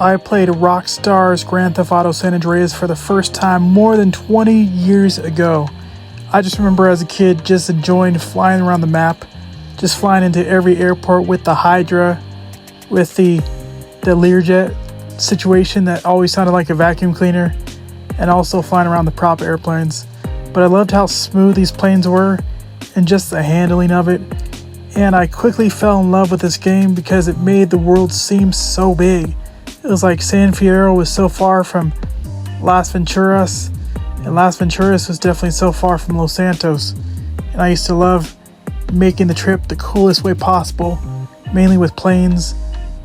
I played Rockstar's Grand Theft Auto San Andreas for the first time more than 20 years ago. I just remember as a kid just enjoying flying around the map, just flying into every airport with the Hydra, with the Learjet situation that always sounded like a vacuum cleaner, and also flying around the prop airplanes. But I loved how smooth these planes were and just the handling of it. And I quickly fell in love with this game because it made the world seem so big. It was like San Fierro was so far from Las Venturas, and Las Venturas was definitely so far from Los Santos. And I used to love making the trip the coolest way possible, mainly with planes,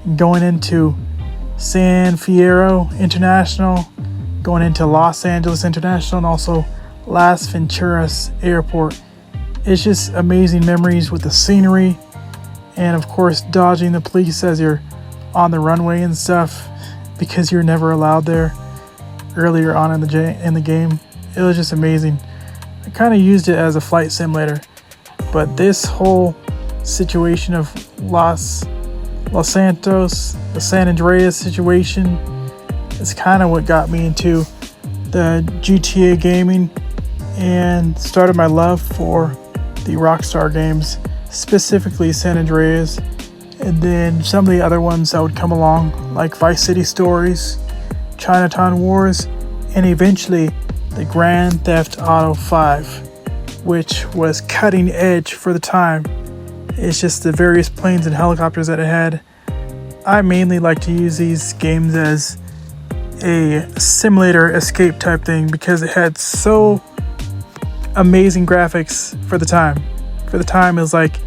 and going into San Fierro International, going into Los Angeles International, and also Las Venturas Airport. It's just amazing memories with the scenery, and of course dodging the police as you're on the runway and stuff, because you're never allowed there earlier on in the game. It was just amazing. I kind of used it as a flight simulator, but this whole situation of Los Santos, the San Andreas situation, is kind of what got me into the GTA gaming and started my love for the Rockstar games, specifically San Andreas, and then some of the other ones that would come along, like Vice City Stories, Chinatown Wars, and eventually the Grand Theft Auto 5, which was cutting edge for the time. It's just the various planes and helicopters that it had. I mainly like to use these games as a simulator escape type thing because it had so amazing graphics for the time. For the time, it was like,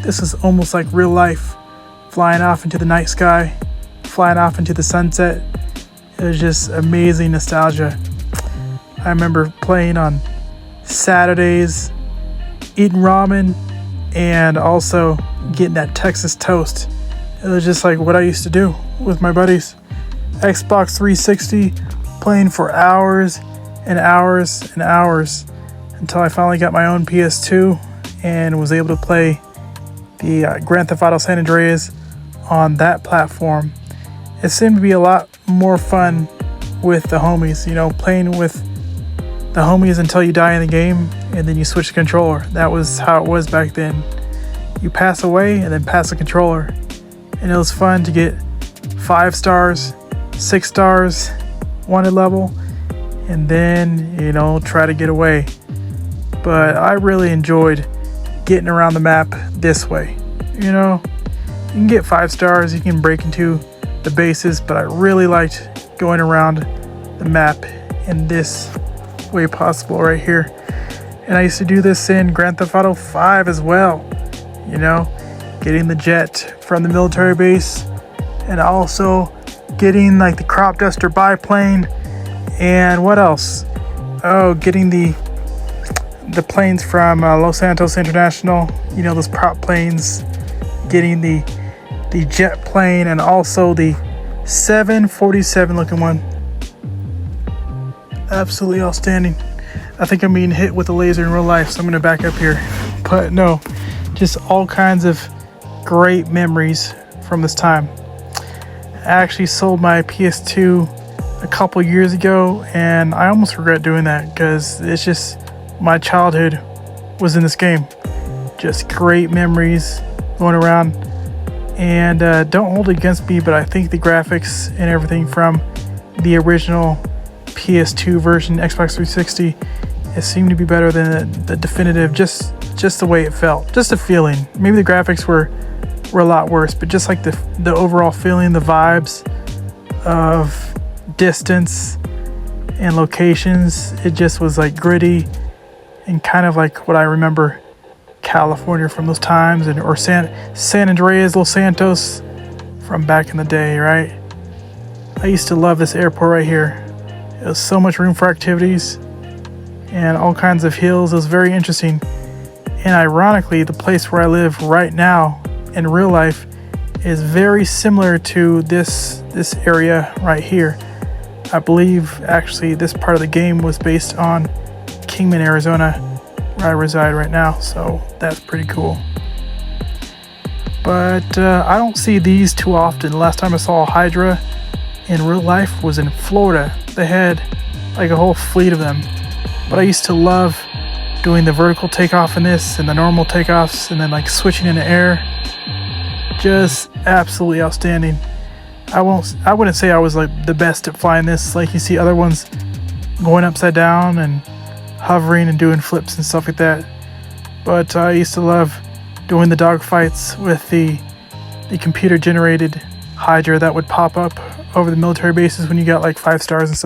this is almost like real life. Flying off into the night sky, flying off into the sunset. It was just amazing nostalgia. I remember playing on Saturdays, eating ramen, and also getting that Texas toast. It was just like what I used to do with my buddies. Xbox 360, playing for hours and hours and hours until I finally got my own PS2 and was able to play the Grand Theft Auto San Andreas on that platform. It seemed to be a lot more fun with the homies, playing with the homies until you die in the game and then you switch the controller. That was how it was back then. You pass away and then pass the controller. And it was fun to get 5 stars, 6 stars, wanted level, and then, try to get away. But I really enjoyed getting around the map this way. You can get 5 stars, you can break into the bases, but I really liked going around the map in this way possible right here. And I used to do this in Grand Theft Auto 5 as well. Getting the jet from the military base, and also getting like the crop duster biplane, and what else? Oh, getting the planes from Los Santos International, those prop planes, getting the jet plane, and also the 747 looking one. Absolutely outstanding. I think I'm being hit with a laser in real life, so I'm gonna back up here. But no, just all kinds of great memories from this time. I actually sold my PS2 a couple years ago, and I almost regret doing that because it's just my childhood was in this game. Just great memories going around, and don't hold it against me, but I think the graphics and everything from the original PS2 version, Xbox 360, it seemed to be better than the definitive, just the way it felt, just the feeling. Maybe the graphics were a lot worse, but just like the overall feeling, the vibes of distance and locations, it just was like gritty and kind of like what I remember California from those times, or San Andreas, Los Santos from back in the day, right? I used to love this airport right here. It was so much room for activities and all kinds of hills. It was very interesting. And ironically, the place where I live right now in real life is very similar to this area right here. I believe actually this part of the game was based on Kingman, Arizona, where I reside right now, so that's pretty cool. But I don't see these too often. Last time I saw a Hydra in real life was in Florida. They had like a whole fleet of them. But I used to love doing the vertical takeoff in this and the normal takeoffs and then like switching into air. Just absolutely outstanding. I wouldn't say I was like the best at flying this. Like you see other ones going upside down and hovering and doing flips and stuff like that. But I used to love doing the dogfights with the computer generated Hydra that would pop up over the military bases when you got like 5 stars and stuff.